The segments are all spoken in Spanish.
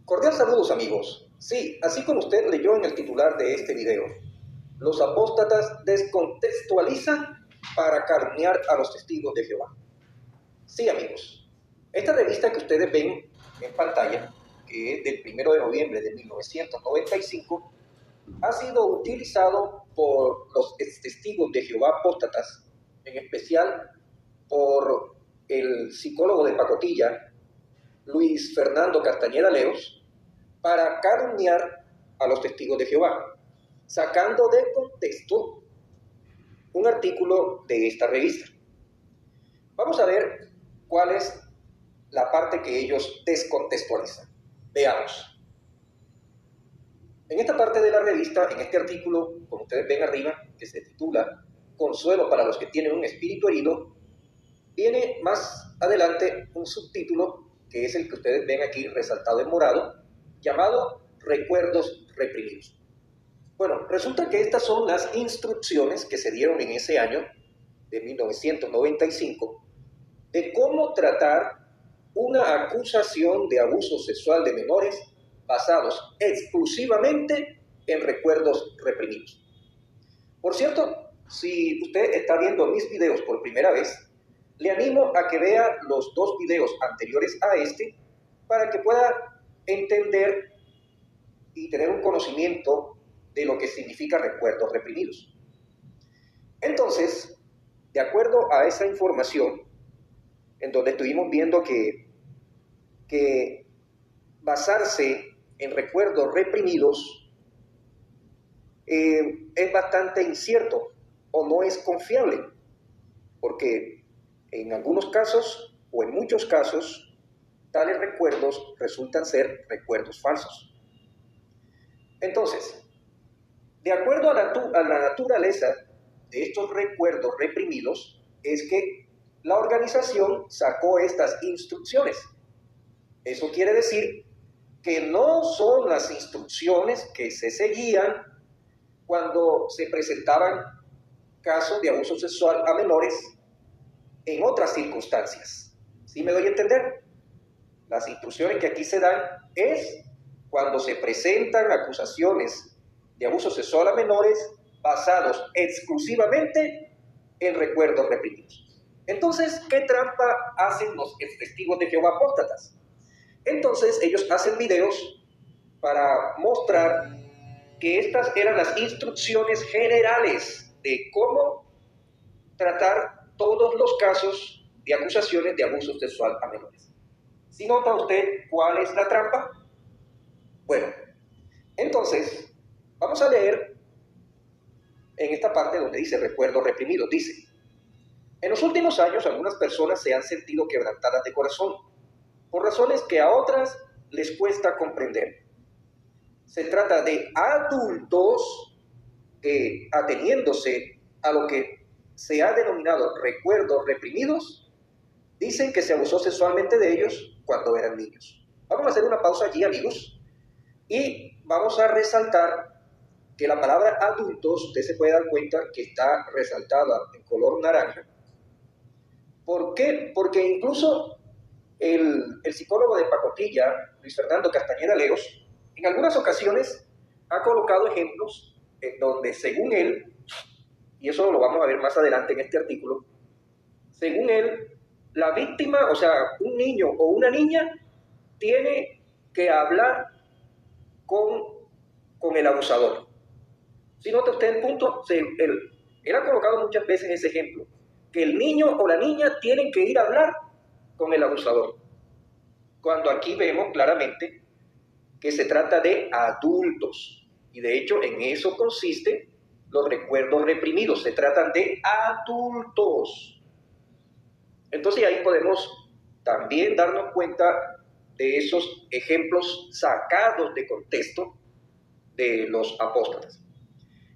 Cordial saludos amigos. Sí, así como usted leyó en el titular de este video, los apóstatas descontextualizan para calumniar a los testigos de Jehová. Sí amigos, esta revista que ustedes ven en pantalla, que es del 1 de noviembre de 1995, ha sido utilizado por los testigos de Jehová apóstatas, en especial por el psicólogo de pacotilla, Luis Fernando Castañeda Leos, para calumniar a los testigos de Jehová, sacando de contexto un artículo de esta revista. Vamos a ver cuál es la parte que ellos descontextualizan. Veamos. En esta parte de la revista, en este artículo, como ustedes ven arriba, que se titula Consuelo para los que tienen un espíritu herido, viene más adelante un subtítulo, que es el que ustedes ven aquí resaltado en morado, llamado Recuerdos reprimidos. Bueno, resulta que estas son las instrucciones que se dieron en ese año de 1995 de cómo tratar una acusación de abuso sexual de menores basados exclusivamente en recuerdos reprimidos. Por cierto, si usted está viendo mis videos por primera vez, le animo a que vea los dos videos anteriores a este para que pueda entender y tener un conocimiento de lo que significa recuerdos reprimidos. Entonces, de acuerdo a esa información, en donde estuvimos viendo que basarse en recuerdos reprimidos es bastante incierto o no es confiable, porque en algunos casos o en muchos casos tales recuerdos resultan ser recuerdos falsos. Entonces, de acuerdo a la naturaleza de estos recuerdos reprimidos, es que la organización sacó estas instrucciones. Eso quiere decir que no son las instrucciones que se seguían cuando se presentaban casos de abuso sexual a menores en otras circunstancias. ¿Sí me doy a entender? Las instrucciones que aquí se dan es cuando se presentan acusaciones de abuso sexual a menores basados exclusivamente en recuerdos reprimidos. Entonces, ¿qué trampa hacen los testigos de Jehová apóstatas? Entonces, ellos hacen videos para mostrar que estas eran las instrucciones generales de cómo tratar todos los casos de acusaciones de abuso sexual a menores. ¿Sí nota usted cuál es la trampa? Bueno, entonces, vamos a leer en esta parte donde dice recuerdos reprimidos. Dice, en los últimos años algunas personas se han sentido quebrantadas de corazón, por razones que a otras les cuesta comprender. Se trata de adultos que, ateniéndose a lo que se ha denominado recuerdos reprimidos, dicen que se abusó sexualmente de ellos cuando eran niños. Vamos a hacer una pausa allí, amigos, y vamos a resaltar que la palabra adultos, usted se puede dar cuenta que está resaltada en color naranja. ¿Por qué? Porque incluso el psicólogo de pacotilla, Luis Fernando Castañeda Leos, en algunas ocasiones ha colocado ejemplos en donde, según él, y eso lo vamos a ver más adelante en este artículo, según él, la víctima, o sea, un niño o una niña, tiene que hablar con el abusador. Si nota usted el punto, él ha colocado muchas veces ese ejemplo, que el niño o la niña tienen que ir a hablar con el abusador. Cuando aquí vemos claramente que se trata de adultos. Y de hecho en eso consiste los recuerdos reprimidos, se tratan de adultos. Entonces ahí podemos también darnos cuenta de esos ejemplos sacados de contexto de los apóstoles.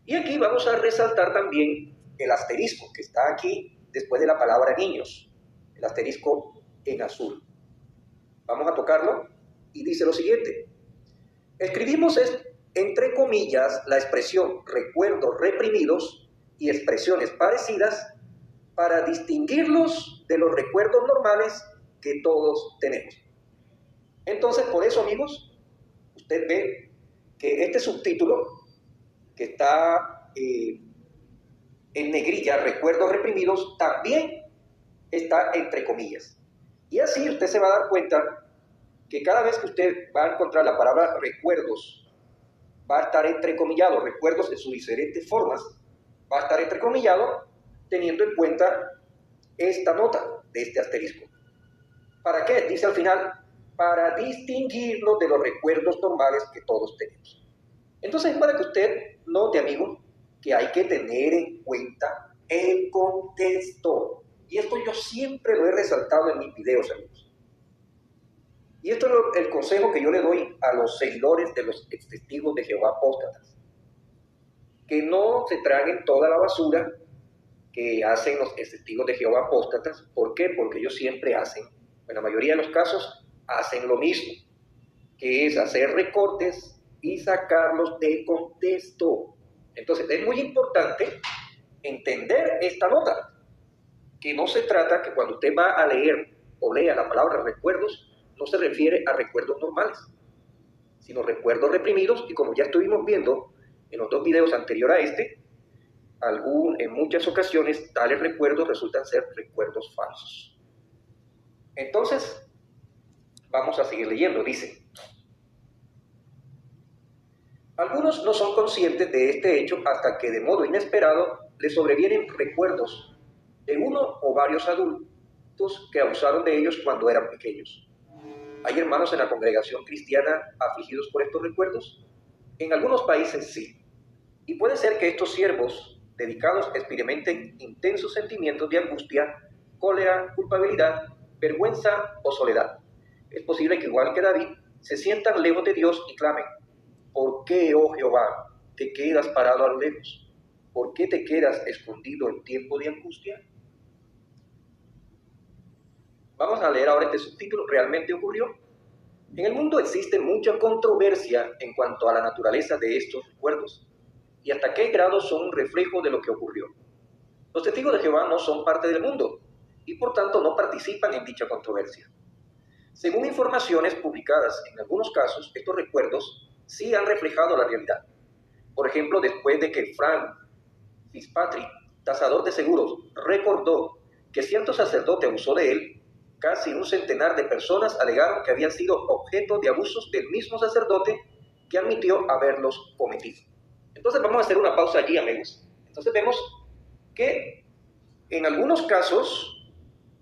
Y aquí vamos a resaltar también el asterisco que está aquí después de la palabra niños, el asterisco en azul. Vamos a tocarlo y dice lo siguiente. Escribimos entre comillas la expresión recuerdos reprimidos y expresiones parecidas para distinguirlos de los recuerdos normales que todos tenemos. Entonces, por eso, amigos, usted ve que este subtítulo que está en negrilla, recuerdos reprimidos, también está entre comillas. Y así usted se va a dar cuenta que cada vez que usted va a encontrar la palabra recuerdos, va a estar entrecomillado, recuerdos en sus diferentes formas, va a estar entrecomillado teniendo en cuenta esta nota de este asterisco. ¿Para qué? Dice al final, para distinguirlo de los recuerdos normales que todos tenemos. Entonces es para que usted note, amigo, que hay que tener en cuenta el contexto. Y esto yo siempre lo he resaltado en mis videos, amigos. Y esto es el consejo que yo le doy a los seguidores de los testigos de Jehová apóstatas. Que no se traguen toda la basura que hacen los testigos de Jehová apóstatas. ¿Por qué? Porque ellos siempre hacen, en la mayoría de los casos, hacen lo mismo, que es hacer recortes y sacarlos de contexto. Entonces es muy importante entender esta nota, que no se trata que cuando usted va a leer o lea la palabra recuerdos, no se refiere a recuerdos normales, sino recuerdos reprimidos, y como ya estuvimos viendo en los dos videos anteriores a este, en muchas ocasiones tales recuerdos resultan ser recuerdos falsos. Entonces, vamos a seguir leyendo. Dice, algunos no son conscientes de este hecho hasta que de modo inesperado les sobrevienen recuerdos de uno o varios adultos que abusaron de ellos cuando eran pequeños. ¿Hay hermanos en la congregación cristiana afligidos por estos recuerdos? En algunos países sí. Y puede ser que estos siervos dedicados experimenten intensos sentimientos de angustia, cólera, culpabilidad, vergüenza o soledad. Es posible que, igual que David, se sientan lejos de Dios y clamen, ¿por qué, oh Jehová, te quedas parado a lo lejos? ¿Por qué te quedas escondido en tiempo de angustia? Vamos a leer ahora este subtítulo. ¿Realmente ocurrió? En el mundo existe mucha controversia en cuanto a la naturaleza de estos recuerdos y hasta qué grado son un reflejo de lo que ocurrió. Los testigos de Jehová no son parte del mundo y por tanto no participan en dicha controversia. Según informaciones publicadas en algunos casos, estos recuerdos sí han reflejado la realidad. Por ejemplo, después de que Frank Fitzpatrick, tasador de seguros, recordó que cierto sacerdote abusó de él, casi un centenar de personas alegaron que habían sido objeto de abusos del mismo sacerdote que admitió haberlos cometido. Entonces vamos a hacer una pausa allí, amigos. Entonces vemos que en algunos casos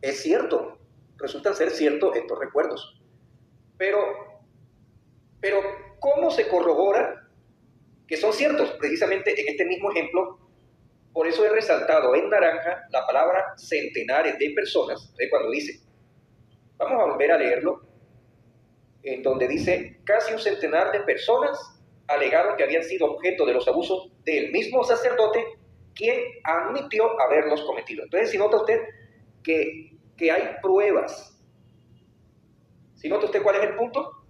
es cierto, resultan ser ciertos estos recuerdos. Pero ¿cómo se corrobora que son ciertos? Precisamente en este mismo ejemplo, por eso he resaltado en naranja la palabra centenares de personas. Cuando dice, vamos a volver a leerlo, en donde dice, casi un centenar de personas alegaron que habían sido objeto de los abusos del mismo sacerdote, quien admitió haberlos cometido. Entonces, si nota usted que hay pruebas. Si nota usted cuál es el punto,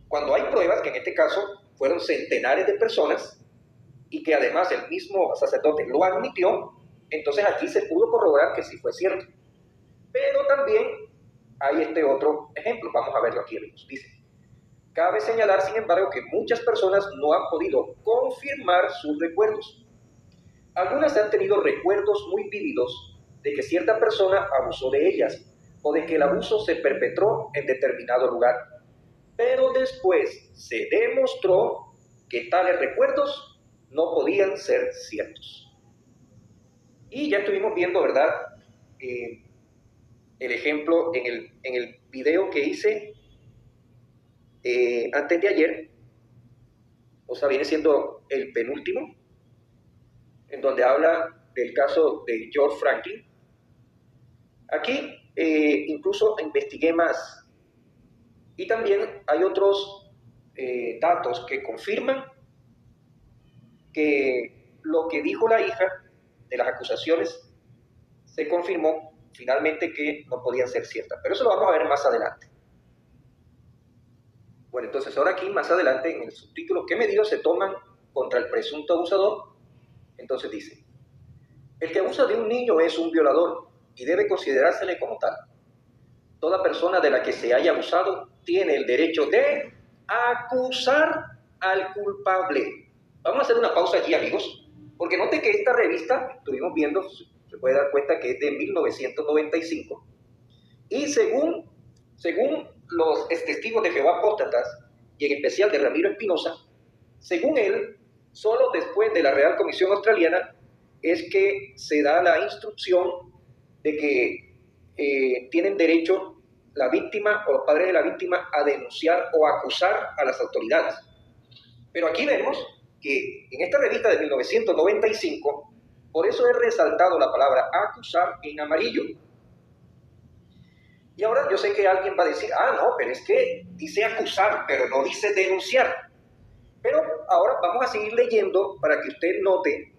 cuando hay pruebas, que en este caso fueron centenares de personas, y que además el mismo sacerdote lo admitió, entonces aquí se pudo corroborar que sí fue cierto. Pero también hay este otro ejemplo, vamos a verlo aquí, amigos. Dice, cabe señalar, sin embargo, que muchas personas no han podido confirmar sus recuerdos. Algunas han tenido recuerdos muy vívidos de que cierta persona abusó de ellas, o de que el abuso se perpetró en determinado lugar. Pero después se demostró que tales recuerdos no podían ser ciertos. Y ya estuvimos viendo, ¿verdad? El ejemplo en el video que hice antes de ayer, o sea, viene siendo el penúltimo, en donde habla del caso de George Franklin. Aquí incluso investigué más, y también hay otros datos que confirman que lo que dijo la hija de las acusaciones se confirmó finalmente que no podían ser ciertas, pero eso lo vamos a ver más adelante. Bueno, entonces ahora aquí más adelante en el subtítulo, ¿qué medidas se toman contra el presunto abusador? Entonces dice, el que abusa de un niño es un violador y debe considerársele como tal. Toda persona de la que se haya abusado tiene el derecho de acusar al culpable. Vamos a hacer una pausa allí, amigos, porque note que esta revista, estuvimos viendo, se puede dar cuenta que es de 1995, y según los testigos de Jehová apóstatas, y en especial de Ramiro Espinosa, según él, solo después de la Real Comisión Australiana es que se da la instrucción de que tienen derecho la víctima o los padres de la víctima a denunciar o acusar a las autoridades. Pero aquí vemos que en esta revista de 1995, por eso he resaltado la palabra acusar en amarillo. Y ahora yo sé que alguien va a decir, no, pero es que dice acusar, pero no dice denunciar. Pero ahora vamos a seguir leyendo para que usted note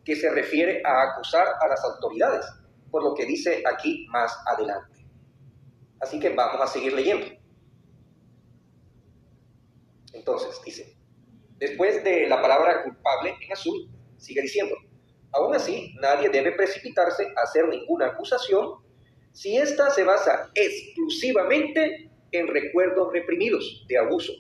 que se refiere a acusar a las autoridades, por lo que dice aquí más adelante. Así que vamos a seguir leyendo. Entonces, dice, después de la palabra culpable en azul, sigue diciendo, aún así, nadie debe precipitarse a hacer ninguna acusación si ésta se basa exclusivamente en recuerdos reprimidos de abuso,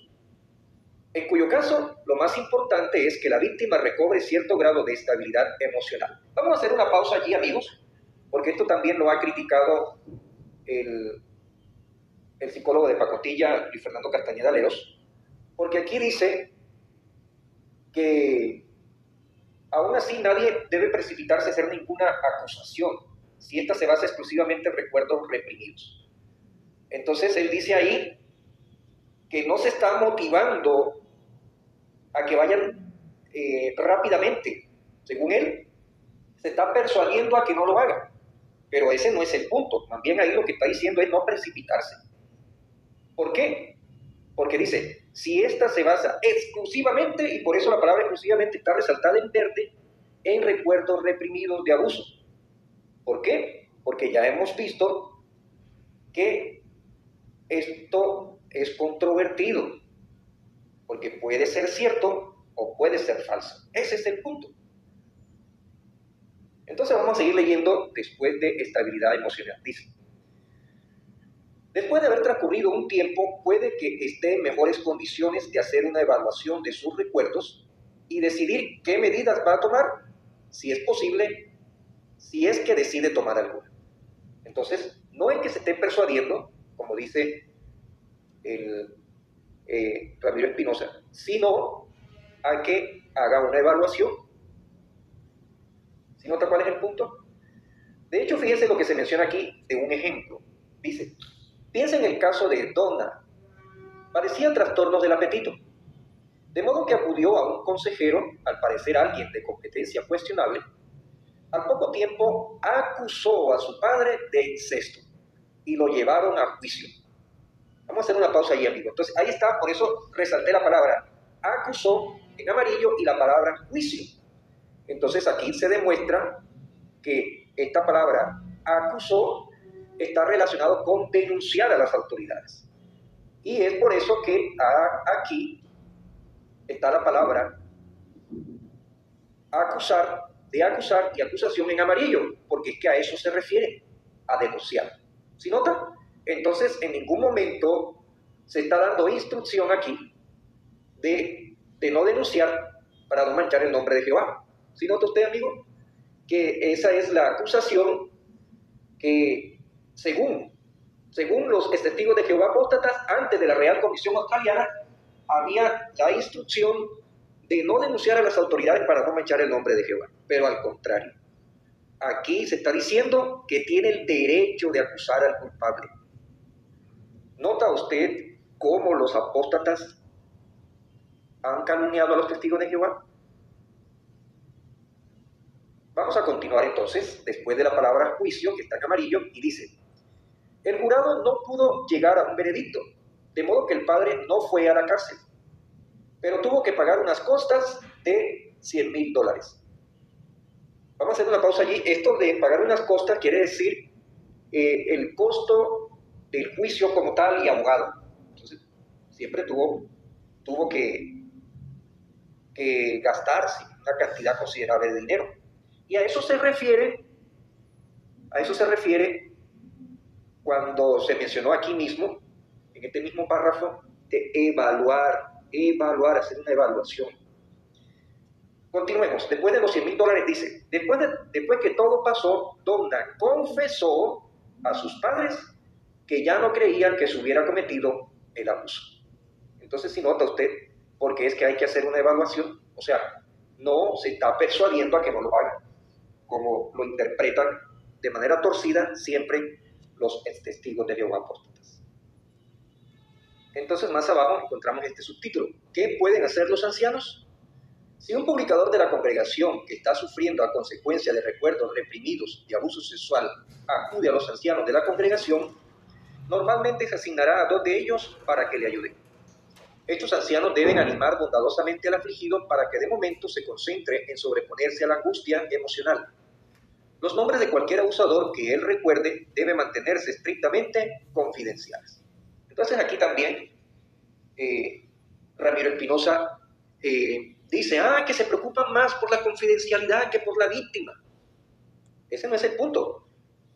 en cuyo caso lo más importante es que la víctima recobre cierto grado de estabilidad emocional. Vamos a hacer una pausa allí, amigos, porque esto también lo ha criticado el psicólogo de pacotilla, Luis Fernando Castañeda Leos, porque aquí dice que aún así nadie debe precipitarse a hacer ninguna acusación si ésta se basa exclusivamente en recuerdos reprimidos. Entonces él dice ahí que no se está motivando a que vayan rápidamente. Según él, se está persuadiendo a que no lo hagan. Pero ese no es el punto. También ahí lo que está diciendo es no precipitarse. ¿Por qué? Porque dice, si esta se basa exclusivamente, y por eso la palabra exclusivamente está resaltada en verde, en recuerdos reprimidos de abuso. ¿Por qué? Porque ya hemos visto que esto es controvertido, porque puede ser cierto o puede ser falso. Ese es el punto. Entonces vamos a seguir leyendo después de estabilidad emocional. Dice, después de haber transcurrido un tiempo, puede que esté en mejores condiciones de hacer una evaluación de sus recuerdos y decidir qué medidas va a tomar, si es posible, si es que decide tomar alguna. Entonces, no es que se esté persuadiendo, como dice el Ramiro Espinosa, sino a que haga una evaluación. ¿Sí nota cuál es el punto? De hecho, fíjense lo que se menciona aquí de un ejemplo. Dice, piensa en el caso de Donna. Padecía trastornos del apetito, de modo que acudió a un consejero, al parecer alguien de competencia cuestionable. Al poco tiempo acusó a su padre de incesto y lo llevaron a juicio. Vamos a hacer una pausa ahí, amigo. Entonces, ahí está, por eso resalté la palabra acusó en amarillo y la palabra juicio. Entonces, aquí se demuestra que esta palabra acusó está relacionado con denunciar a las autoridades. Y es por eso que aquí está la palabra acusar, de acusar y acusación en amarillo, porque es que a eso se refiere, a denunciar. ¿Sí nota? Entonces, en ningún momento se está dando instrucción aquí de no denunciar para no manchar el nombre de Jehová. ¿Sí nota usted, amigo? Que esa es la acusación que, según los testigos de Jehová apóstatas, antes de la Real Comisión Australiana, había la instrucción de no denunciar a las autoridades para no manchar el nombre de Jehová. Pero al contrario, aquí se está diciendo que tiene el derecho de acusar al culpable. ¿Nota usted cómo los apóstatas han calumniado a los testigos de Jehová? Vamos a continuar entonces, después de la palabra juicio, que está en amarillo, y dice, el jurado no pudo llegar a un veredicto, de modo que el padre no fue a la cárcel, pero tuvo que pagar unas costas de $100,000. Vamos a hacer una pausa allí. Esto de pagar unas costas quiere decir el costo del juicio como tal y abogado. Entonces, siempre tuvo que gastarse una cantidad considerable de dinero. Y a eso se refiere cuando se mencionó aquí mismo, en este mismo párrafo, solamente evaluar, hacer una evaluación. Continuemos. Después de los $100,000 dice, después que todo pasó, Donna confesó a sus padres que ya no creían que se hubiera cometido el abuso. Entonces, si nota usted, porque es que hay que hacer una evaluación, o sea, no se está persuadiendo a que no lo hagan, como lo interpretan de manera torcida siempre los testigos de Jehová apóstatas. Entonces, más abajo encontramos este subtítulo. ¿Qué pueden hacer los ancianos? Si un publicador de la congregación que está sufriendo a consecuencia de recuerdos reprimidos de abuso sexual acude a los ancianos de la congregación, normalmente se asignará a 2 de ellos para que le ayuden. Estos ancianos deben animar bondadosamente al afligido para que de momento se concentre en sobreponerse a la angustia emocional. Los nombres de cualquier abusador que él recuerde deben mantenerse estrictamente confidenciales. Entonces aquí también Ramiro Espinosa dice, que se preocupan más por la confidencialidad que por la víctima. Ese no es el punto,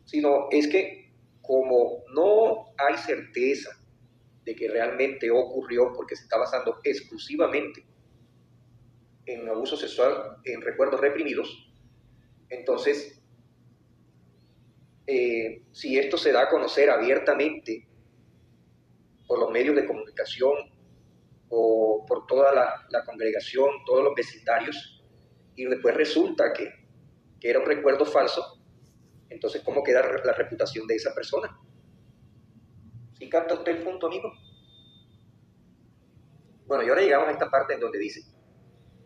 sino es que como no hay certeza de que realmente ocurrió porque se está basando exclusivamente en abuso sexual, en recuerdos reprimidos, entonces, si esto se da a conocer abiertamente por los medios de comunicación o por toda la congregación, todos los vecindarios, y después resulta que era un recuerdo falso, entonces, ¿cómo queda la reputación de esa persona? ¿Sí capta usted el punto, amigo? Bueno, y ahora llegamos a esta parte en donde dice,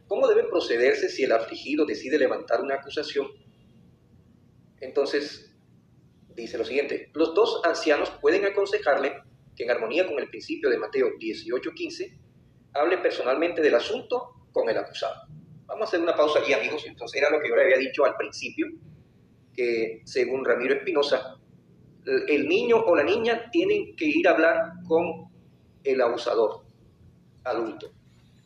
¿cómo debe procederse si el afligido decide levantar una acusación? Entonces, dice lo siguiente, los 2 ancianos pueden aconsejarle que en armonía con el principio de Mateo 18:15, hable personalmente del asunto con el acusado. Vamos a hacer una pausa aquí, amigos. Entonces, era lo que yo le había dicho al principio, que según Ramiro Espinosa, el niño o la niña tienen que ir a hablar con el abusador adulto.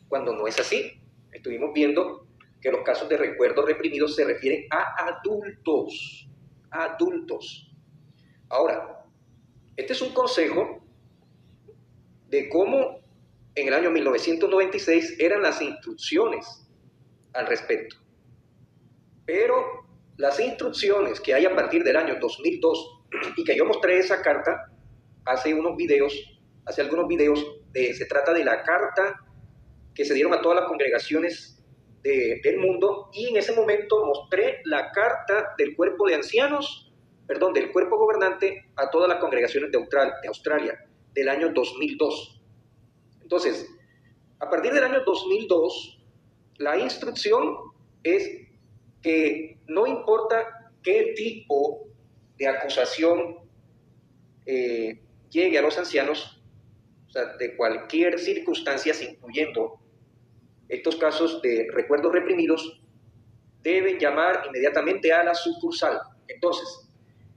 Cuando no es así, estuvimos viendo que los casos de recuerdos reprimidos se refieren a adultos. Ahora, este es un consejo de cómo en el año 1996 eran las instrucciones al respecto. Pero las instrucciones que hay a partir del año 2002, y que yo mostré esa carta hace algunos videos, se trata de la carta que se dieron a todas las congregaciones del mundo, y en ese momento mostré la carta del cuerpo de ancianos, del cuerpo gobernante a todas las congregaciones de Australia, del año 2002. Entonces, a partir del año 2002, la instrucción es que no importa qué tipo de acusación llegue a los ancianos, o sea, de cualquier circunstancia, incluyendo estos casos de recuerdos reprimidos, deben llamar inmediatamente a la sucursal. Entonces,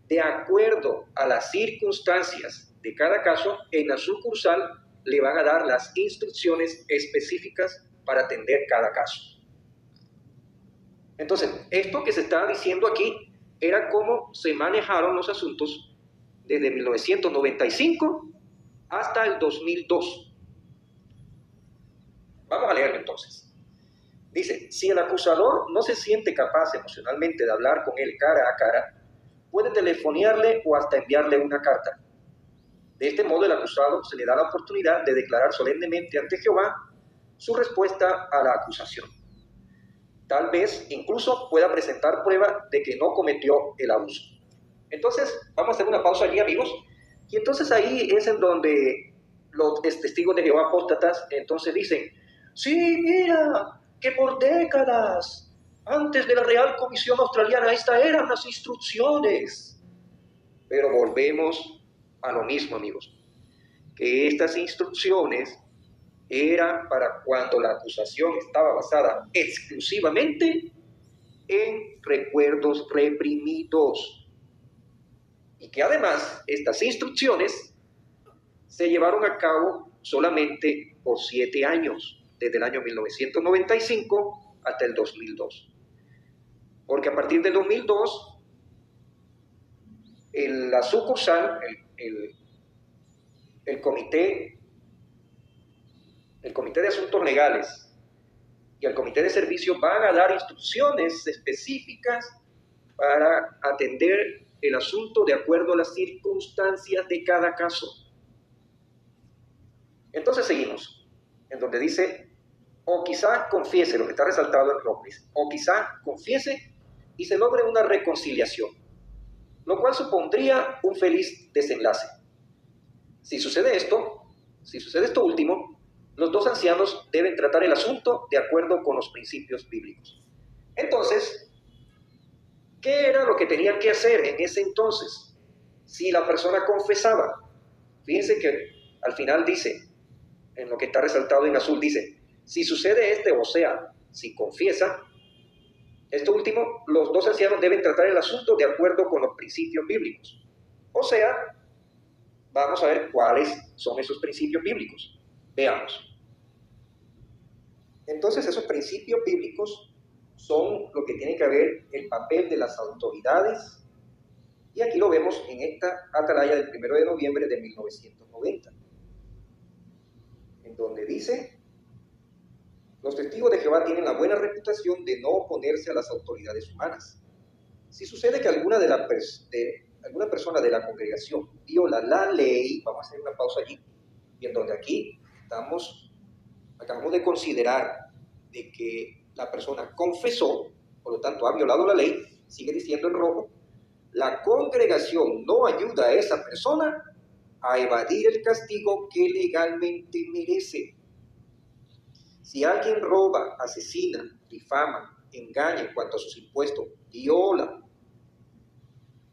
de acuerdo a las circunstancias de cada caso, en la sucursal le van a dar las instrucciones específicas para atender cada caso. Entonces, esto que se está diciendo aquí era cómo se manejaron los asuntos desde 1995 hasta el 2002. Vamos a leerlo entonces. Dice, si el acusador no se siente capaz emocionalmente de hablar con él cara a cara, puede telefonearle o hasta enviarle una carta. De este modo, el acusado se le da la oportunidad de declarar solemnemente ante Jehová su respuesta a la acusación. Tal vez incluso pueda presentar prueba de que no cometió el abuso. Entonces, vamos a hacer una pausa allí, amigos. Y entonces ahí es en donde los testigos de Jehová apóstatas entonces dicen, sí, mira, que por décadas antes de la Real Comisión Australiana estas eran las instrucciones. Pero volvemos a lo mismo, amigos, que estas instrucciones eran para cuando la acusación estaba basada exclusivamente en recuerdos reprimidos. Y que además estas instrucciones se llevaron a cabo solamente por 7 años, desde el año 1995 hasta el 2002. Porque a partir del 2002, la sucursal, el comité el Comité de Asuntos Legales y el Comité de Servicio van a dar instrucciones específicas para atender el asunto de acuerdo a las circunstancias de cada caso. Entonces seguimos, en donde dice, o quizá confiese, lo que está resaltado en rojo, o quizá confiese y se logre una reconciliación, lo cual supondría un feliz desenlace. Si sucede esto último, los dos ancianos deben tratar el asunto de acuerdo con los principios bíblicos. Entonces, ¿qué era lo que tenían que hacer en ese entonces? Si la persona confesaba, fíjense que al final dice, en lo que está resaltado en azul, dice, si sucede o sea, si confiesa, esto último, los dos ancianos deben tratar el asunto de acuerdo con los principios bíblicos. O sea, vamos a ver cuáles son esos principios bíblicos. Veamos. Entonces, esos principios bíblicos son lo que tiene que ver el papel de las autoridades, y aquí lo vemos en esta atalaya del 1 de noviembre de 1990, en donde dice, los testigos de Jehová tienen la buena reputación de no oponerse a las autoridades humanas. Si sucede que alguna persona de la congregación viola la ley, vamos a hacer una pausa allí, y en donde aquí acabamos de considerar de que la persona confesó, por lo tanto ha violado la ley, sigue diciendo en rojo, la congregación no ayuda a esa persona a evadir el castigo que legalmente merece. Si alguien roba, asesina, difama, engaña en cuanto a sus impuestos, viola,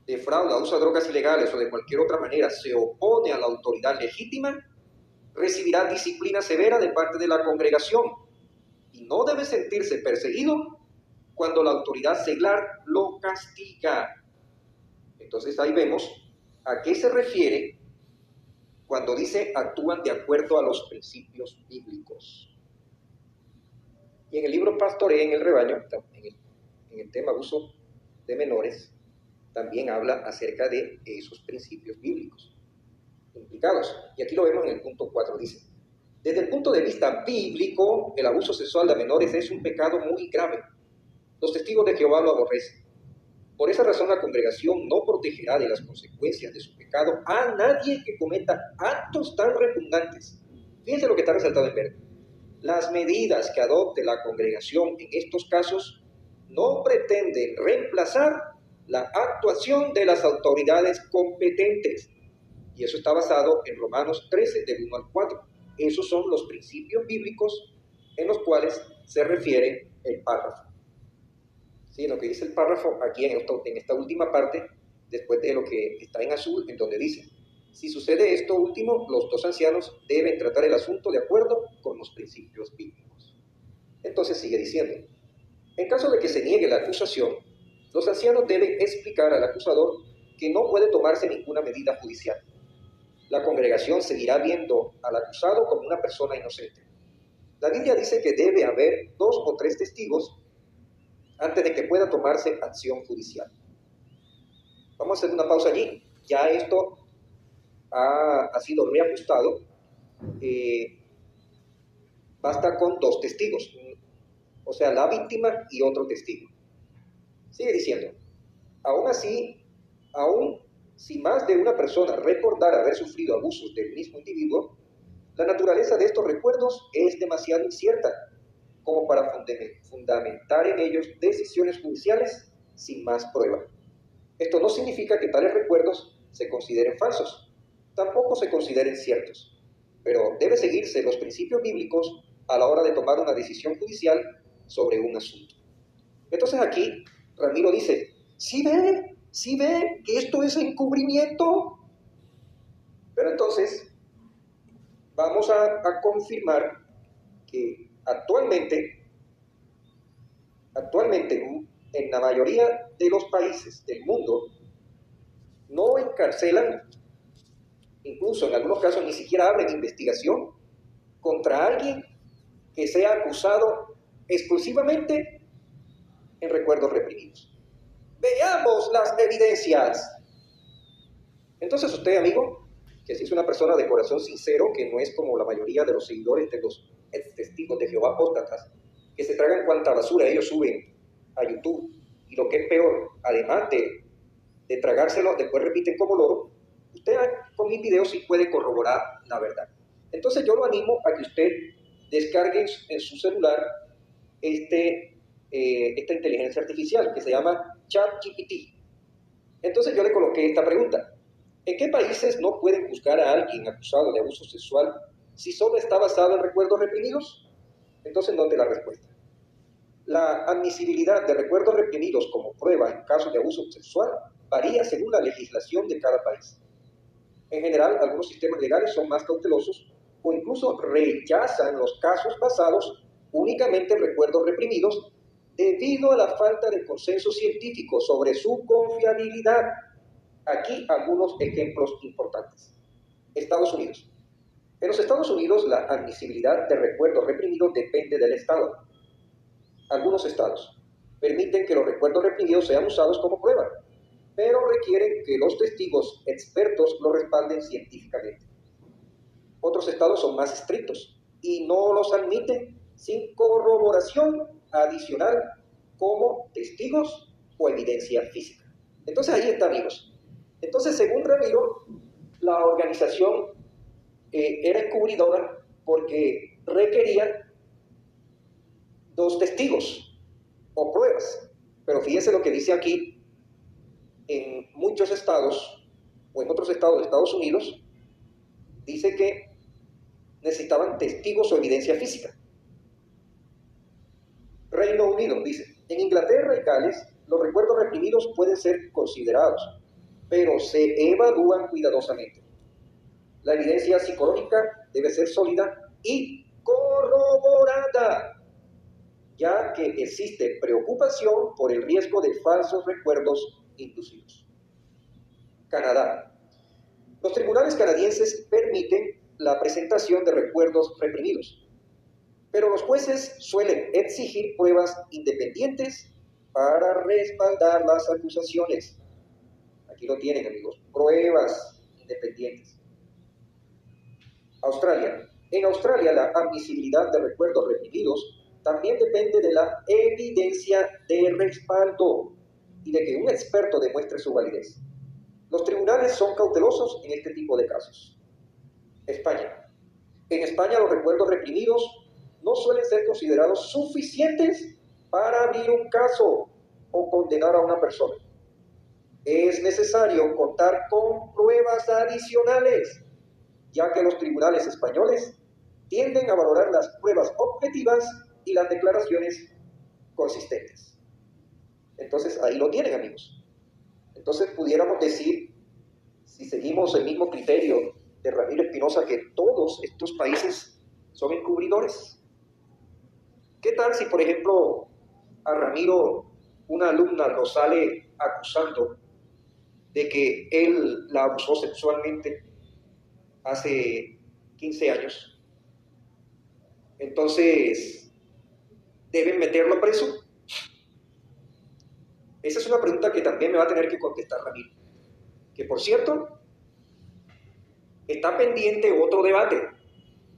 defrauda, usa drogas ilegales o de cualquier otra manera se opone a la autoridad legítima, recibirá disciplina severa de parte de la congregación y no debe sentirse perseguido cuando la autoridad seglar lo castiga. Entonces ahí vemos a qué se refiere cuando dice actúan de acuerdo a los principios bíblicos. Y en el libro Pastoreo en el Rebaño, en el tema abuso de menores, también habla acerca de esos principios bíblicos implicados. Y aquí lo vemos en el punto 4, dice, desde el punto de vista bíblico, el abuso sexual de menores es un pecado muy grave. Los testigos de Jehová lo aborrecen. Por esa razón la congregación no protegerá de las consecuencias de su pecado a nadie que cometa actos tan repugnantes. Fíjense lo que está resaltado en verde. Las medidas que adopte la congregación en estos casos no pretenden reemplazar la actuación de las autoridades competentes. Y eso está basado en Romanos 13, del 1 al 4. Esos son los principios bíblicos en los cuales se refiere el párrafo. Sí, lo que dice el párrafo aquí en esta última parte, después de lo que está en azul, en donde dice, si sucede esto último, los dos ancianos deben tratar el asunto de acuerdo con los principios bíblicos. Entonces sigue diciendo, en caso de que se niegue la acusación, los ancianos deben explicar al acusador que no puede tomarse ninguna medida judicial. La congregación seguirá viendo al acusado como una persona inocente. La Biblia dice que debe haber 2 o 3 testigos antes de que pueda tomarse acción judicial. Vamos a hacer una pausa allí. Ya esto ha sido reajustado. Basta con 2 testigos, o sea, la víctima y otro testigo. Sigue diciendo, aún así, aún si más de una persona recordara haber sufrido abusos del mismo individuo, la naturaleza de estos recuerdos es demasiado incierta como para fundamentar en ellos decisiones judiciales sin más prueba. Esto no significa que tales recuerdos se consideren falsos, tampoco se consideren ciertos, pero debe seguirse los principios bíblicos a la hora de tomar una decisión judicial sobre un asunto. Entonces aquí Ramiro dice, ¿sí ve que esto es encubrimiento? Pero entonces vamos a confirmar que actualmente en la mayoría de los países del mundo no encarcelan, incluso en algunos casos ni siquiera abren investigación contra alguien que sea acusado exclusivamente en recuerdos reprimidos. Veamos las evidencias. Entonces usted, amigo, que si es una persona de corazón sincero, que no es como la mayoría de los seguidores de los testigos de Jehová apóstatas, que se tragan cuanta basura ellos suben a YouTube, y lo que es peor, además de tragárselo, después repiten como loro, usted con mis videos sí puede corroborar la verdad. Entonces yo lo animo a que usted descargue en su celular esta inteligencia artificial que se llama ChatGPT. Entonces yo le coloqué esta pregunta: ¿en qué países no pueden juzgar a alguien acusado de abuso sexual si solo está basado en recuerdos reprimidos? Entonces note la respuesta. La admisibilidad de recuerdos reprimidos como prueba en casos de abuso sexual varía según la legislación de cada país. En general, algunos sistemas legales son más cautelosos o incluso rechazan los casos basados únicamente en recuerdos reprimidos debido a la falta de consenso científico sobre su confiabilidad. Aquí algunos ejemplos importantes. Estados Unidos. En los Estados Unidos, la admisibilidad de recuerdos reprimidos depende del estado. Algunos estados permiten que los recuerdos reprimidos sean usados como prueba, pero requieren que los testigos expertos lo respalden científicamente. Otros estados son más estrictos y no los admiten sin corroboración adicional como testigos o evidencia física. Entonces ahí está, amigos. Entonces, según Ramiro, la organización era encubridora porque requería 2 testigos o pruebas. Pero fíjense lo que dice aquí: en muchos estados o en otros estados de Estados Unidos, dice que necesitaban testigos o evidencia física. Reino Unido dice: en Inglaterra y Gales, los recuerdos reprimidos pueden ser considerados, pero se evalúan cuidadosamente. La evidencia psicológica debe ser sólida y corroborada, ya que existe preocupación por el riesgo de falsos recuerdos inducidos. Canadá. Los tribunales canadienses permiten la presentación de recuerdos reprimidos, pero los jueces suelen exigir pruebas independientes para respaldar las acusaciones. Aquí lo tienen, amigos, pruebas independientes. Australia. En Australia, la admisibilidad de recuerdos reprimidos también depende de la evidencia de respaldo y de que un experto demuestre su validez. Los tribunales son cautelosos en este tipo de casos. España. En España, los recuerdos reprimidos no suelen ser considerados suficientes para abrir un caso o condenar a una persona. Es necesario contar con pruebas adicionales, ya que los tribunales españoles tienden a valorar las pruebas objetivas y las declaraciones consistentes. Entonces, ahí lo tienen, amigos. Entonces, pudiéramos decir, si seguimos el mismo criterio de Ramiro Espinosa, que todos estos países son encubridores. ¿Qué tal si, por ejemplo, a Ramiro una alumna lo sale acusando de que él la abusó sexualmente hace 15 años? Entonces, ¿deben meterlo preso? Esa es una pregunta que también me va a tener que contestar Ramiro. Que, por cierto, está pendiente otro debate.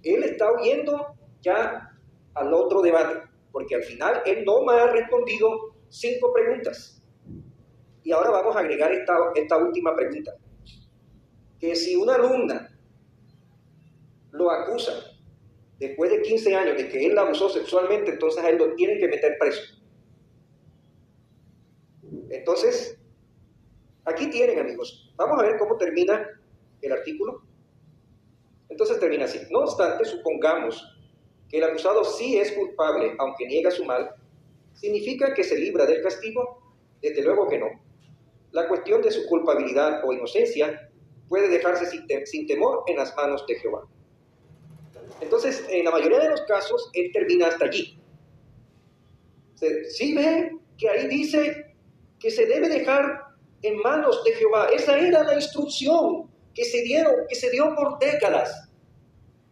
Él está huyendo ya al otro debate, porque al final él no me ha respondido 5 preguntas. Y ahora vamos a agregar esta última pregunta. Que si una alumna lo acusa después de 15 años de que él la abusó sexualmente, entonces a él lo tienen que meter preso. Entonces, aquí tienen, amigos. Vamos a ver cómo termina el artículo. Entonces termina así: no obstante, supongamos que el acusado sí es culpable, aunque niega su mal, ¿significa que se libra del castigo? Desde luego que no. La cuestión de su culpabilidad o inocencia puede dejarse sin temor en las manos de Jehová. Entonces, en la mayoría de los casos, él termina hasta allí. Sí ve que ahí dice que se debe dejar en manos de Jehová. Esa era la instrucción que se dio por décadas.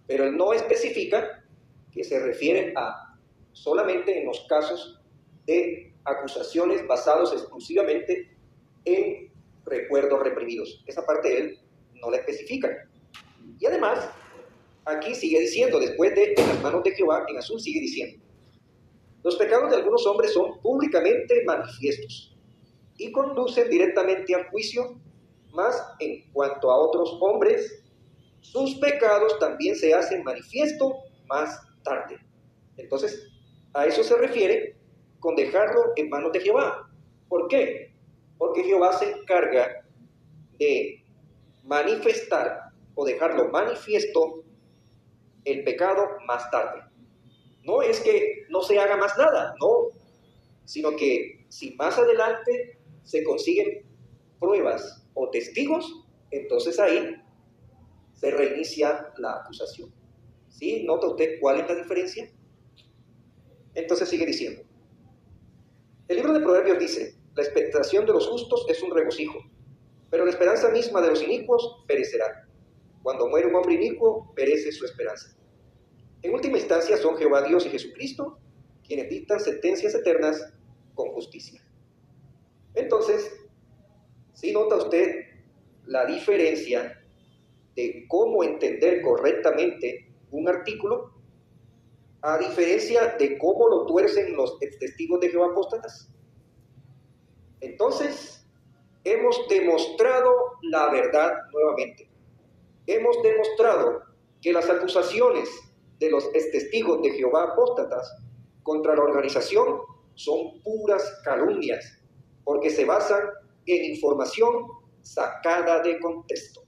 Pero él no especifica que se refiere a solamente en los casos de acusaciones basados exclusivamente en recuerdos reprimidos. Esa parte él no la especifica. Y además, aquí sigue diciendo, después de en las manos de Jehová, en azul sigue diciendo, los pecados de algunos hombres son públicamente manifiestos y conducen directamente al juicio, mas en cuanto a otros hombres, sus pecados también se hacen manifiesto más tarde. Entonces, a eso se refiere con dejarlo en manos de Jehová. ¿Por qué? Porque Jehová se encarga de manifestar o dejarlo manifiesto el pecado más tarde. No es que no se haga más nada, no, sino que si más adelante se consiguen pruebas o testigos, entonces ahí se reinicia la acusación. ¿Sí? ¿Nota usted cuál es la diferencia? Entonces sigue diciendo. El libro de Proverbios dice, la expectación de los justos es un regocijo, pero la esperanza misma de los inicuos perecerá. Cuando muere un hombre inicuo, perece su esperanza. En última instancia son Jehová Dios y Jesucristo quienes dictan sentencias eternas con justicia. Entonces, ¿sí nota usted la diferencia de cómo entender correctamente un artículo a diferencia de cómo lo tuercen los testigos de Jehová apóstatas? Entonces, hemos demostrado la verdad nuevamente. Hemos demostrado que las acusaciones de los testigos de Jehová apóstatas contra la organización son puras calumnias, porque se basan en información sacada de contexto.